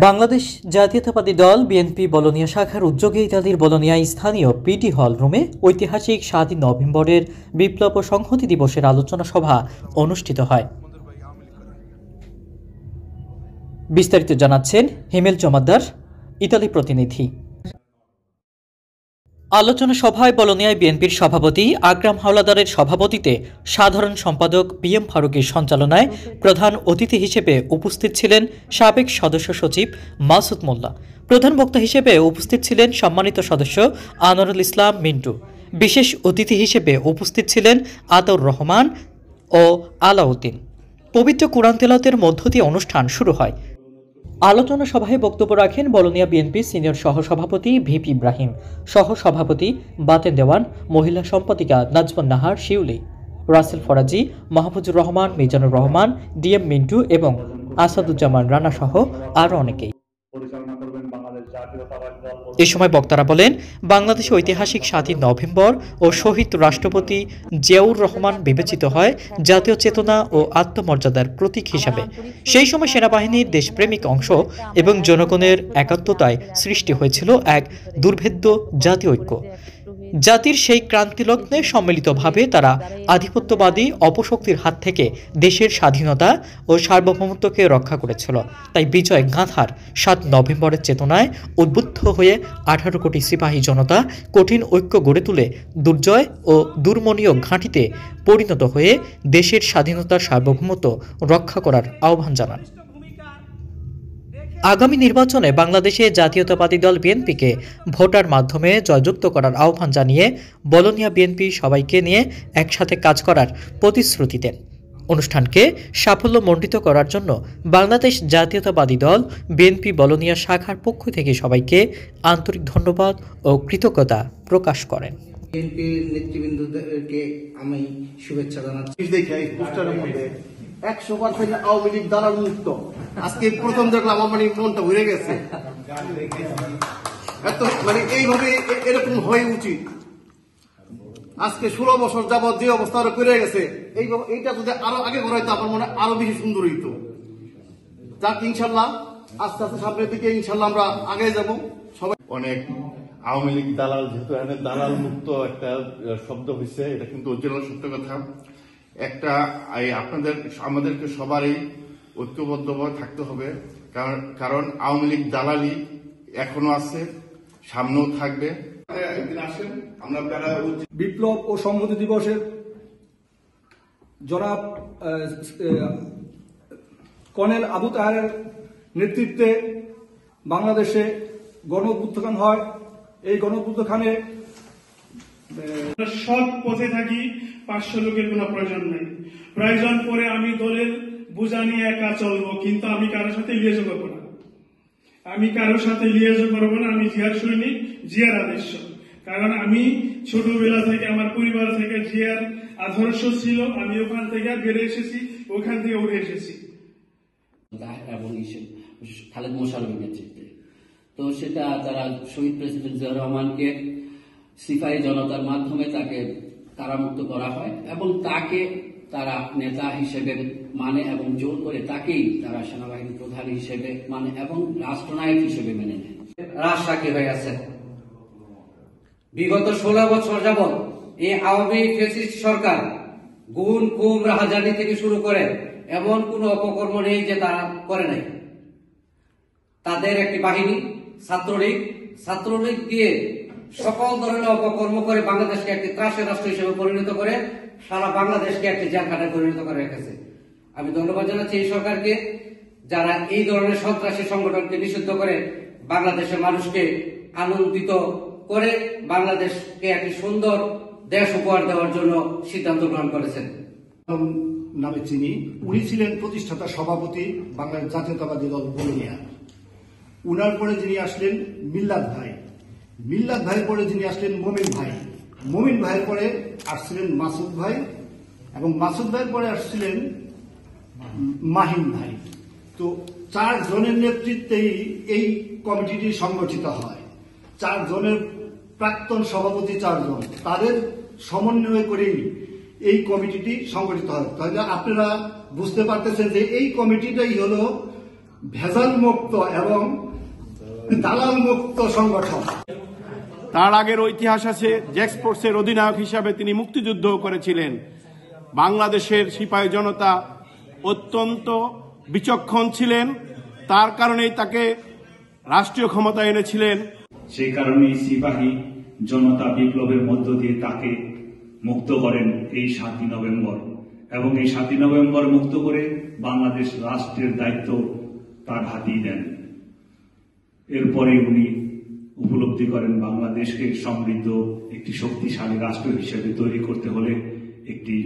বাংলাদেশ জাতীয়তাবাদী দল BNP Bologna শাখার উদ্যোগে ইতালির বলোনিয়ায় স্থানীয় পিটি হল রুমে ঐতিহাসিক 7 নভেম্বরের বিপ্লব ও সংহতি দিবসের আলোচনা সভা অনুষ্ঠিত হয়। বিস্তারিত জানাচ্ছেন হিমেল জমাদ্দার, ইতালি প্রতিনিধি। আলোচনা সভায় বলোনিয়ায় বিএনপির সভাপতি আকরাম হাওলাদারের সভাপতিতে সাধারণ সম্পাদক বিএম ফারুকের সঞ্চালনায় প্রধান অতিথি হিসেবে উপস্থিত ছিলেন সাবেক সদস্য সচিব মাসুদ মোল্লা। প্রধান বক্তা হিসেবে উপস্থিত ছিলেন সম্মানিত সদস্য আনোয়ারুল ইসলাম মিন্টু। বিশেষ অতিথি হিসেবে উপস্থিত ছিলেন আতাউর রহমান ও আলাউদ্দিন। পবিত্র কুরআন তেলাওয়াতের মধ্য দিয়ে অনুষ্ঠান শুরু হয়। আলোচনা সভায় বক্তব্য রাখেন বলোনিয়া বিএনপি সিনিয়র সহসভাপতি ভিপি ইব্রাহিম, সহসভাপতি বাতেন দেওয়ান, মহিলা সম্পাদিকা নাজমুন নাহার শিউলি, রাসেল ফরাজি, মাহফুজুর রহমান, মিজানুর রহমান, ডিএম মিন্টু এবং আসাদুজ্জামান রানা সহ আরও অনেকেই। এ সময় বক্তারা বলেন, বাংলাদেশে ঐতিহাসিক 7 নভেম্বর ও শহীদ রাষ্ট্রপতি জিয়াউর রহমান বিবেচিত হয় জাতীয় চেতনা ও আত্মমর্যাদার প্রতীক হিসাবে। সেই সময় সেনাবাহিনীর দেশপ্রেমিক অংশ এবং জনগণের একাত্মতায় সৃষ্টি হয়েছিল এক দুর্ভেদ্য জাতীয় ঐক্য। জাতির সেই ক্রান্তিলগ্নে সম্মিলিতভাবে তারা আধিপত্যবাদী অপশক্তির হাত থেকে দেশের স্বাধীনতা ও সার্বভৌমত্বকে রক্ষা করেছিল। তাই বিজয় গাঁথার 7 নভেম্বরের চেতনায় উদ্বুদ্ধ হয়ে 18 কোটি সিপাহী জনতা কঠিন ঐক্য গড়ে তুলে দুর্জয় ও দুর্মনীয় ঘাঁটিতে পরিণত হয়ে দেশের স্বাধীনতার সার্বভৌমত্ব রক্ষা করার আহ্বান জানান। আগামী নির্বাচনে বাংলাদেশে জাতীয়তাবাদী দল বিএনপিকে ভোটার মাধ্যমে জয়যুক্ত করার আহ্বান জানিয়ে বলোনিয়া বিএনপি সবাইকে নিয়ে একসাথে কাজ করার প্রতিশ্রুতি দেন। অনুষ্ঠানকে সাফল্যমণ্ডিত করার জন্য বাংলাদেশ জাতীয়তাবাদী দল বিএনপি বলোনিয়া শাখার পক্ষ থেকে সবাইকে আন্তরিক ধন্যবাদ ও কৃতজ্ঞতা প্রকাশ করেন। বিএনপি নেতৃবৃন্দকে আমি শুভেচ্ছা জানাচ্ছি। 100% আওয়ামী লীগ দালাল মুক্ত। আজকে প্রথম দেখলাম আমার মনটা ঘুরে গেছে। এত এইভাবে এরকম হয়ে উচিত। আজকে 16 বছর যাবৎ যে অবস্থা করে গেছে, এইটা যদি আরো আগে করাইতো আমার মনে আরো বেশি সুন্দর হইতো। যাক, ইনশাল্লাহ আস্তে আস্তে সামনের দিকে ইনশাল্লাহ আমরা আগে যাব। সবাই অনেক আওয়ামী লীগ দালাল, যেহেতু এখানে দালাল মুক্ত একটা শব্দ হয়েছে, এটা কিন্তু অরিজিনাল সত্য কথা। একটা আমাদেরকে সবারই ঐক্যবদ্ধভাবে থাকতে হবে, কারণ আওয়ামী লীগ দালালি এখনো আছে, সামনেও থাকবে। একদিন আসেন আমরা বিপ্লব ও সংহতি দিবসের জনাব কর্নেল আবু তাহেরের নেতৃত্বে বাংলাদেশে গণ-অভ্যুত্থান হয়। এই গণ-অভ্যুত্থানে সৎ পথে থাকি, 500 লোকের কোনো প্রয়োজন নেই। প্রয়োজন পরে আমি দলের বোঝা নিয়ে একা চলবো, কিন্তু আমি কারোর সাথে লিয়াজো করবো না। আমি জিয়ার সৈনিক, জিয়ার আদর্শ। কারণ আমি ছোটবেলা থেকে আমার পরিবার থেকে জিয়ার আদর্শ ছিল, আমি ওখান থেকে বেড়ে এসেছি, ওখান থেকে উঠে এসেছি। এবং খালেদ মোশাররফের নেতৃত্বে তো সেটা তারা শহীদ প্রেসিডেন্ট জিয়াউর রহমানকে সিপাহী জনতার মাধ্যমে তাকে কারামুক্ত করা হয় এবং তাকে তারা নেতা হিসেবে মানে এবং জোর করে তাকেই তারা সেনাবাহিনী প্রধান হিসেবে মানে এবং রাষ্ট্রনায়ক হিসেবে মেনে নেয়। রাজসাক্ষী হয়ে আছে বিগত 16 বছর যাবৎ এই আওয়ামী ফ্যাসিস্ট সরকার গুম খুন রাহাজানি থেকে শুরু করে এমন কোন অপকর্ম নেই যে তারা করে নাই। তাদের একটি বাহিনী ছাত্রলীগ দিয়ে সকল ধরনের অপকর্ম করে বাংলাদেশকে একটি ত্রাসের রাষ্ট্র হিসেবে পরিণত করে সারা বাংলাদেশকে একটি জেলখানায় পরিণত করে রেখেছে। আমি ধন্যবাদ জানাচ্ছি এই সরকারকে, যারা এই ধরনের সন্ত্রাসী সংগঠনকে নিষিদ্ধ করে বাংলাদেশের মানুষকে আনন্দিত করে বাংলাদেশকে একটি সুন্দর দেশ উপহার দেওয়ার জন্য সিদ্ধান্ত গ্রহণ করেছেন। নামে চিনি, উনি ছিলেন প্রতিষ্ঠাতা সভাপতি বাংলাদেশ জাতীয়তাবাদী দল বলোনিয়া। উনার পরে যিনি আসলেন মিল্লাত ভাই পরে যিনি আসলেন মমিন ভাইয়ের পরে আসছিলেন মাসুদ ভাই, এবং মাসুদ ভাইয়ের পরে আসছিলেন মাহিন ভাই। তো 4 জনের নেতৃত্বেই এই কমিটিটি সংগঠিত হয়। 4 জনের প্রাক্তন সভাপতি 4 জন, তাদের সমন্বয় করেই এই কমিটিটি সংগঠিত হয়। তাহলে আপনারা বুঝতে পারতেছেন যে এই কমিটিটাই হলো ভেজাল মুক্ত এবং দালাল মুক্ত সংগঠন। তার আগের ইতিহাস আছে, জ্যাক্স ফোর্সের অধিনায়ক হিসাবে তিনি মুক্তিযুদ্ধ করেছিলেন। বাংলাদেশের সিপাহী জনতা অত্যন্ত বিচক্ষণ ছিলেন, তার কারণেই তাকে রাষ্ট্রীয় ক্ষমতা এনেছিলেন। সেই কারণেই সিপাহী জনতা বিপ্লবের মধ্য দিয়ে তাকে মুক্ত করেন এই 7ই নভেম্বর, এবং এই 7ই নভেম্বর মুক্ত করে বাংলাদেশ রাষ্ট্রের দায়িত্ব তার হাতেই দেন। এরপরে উনি উপলব্ধি করেন বাংলাদেশকে সমৃদ্ধ একটি শক্তিশালী রাষ্ট্র হিসেবে তৈরি করতে হলে একটি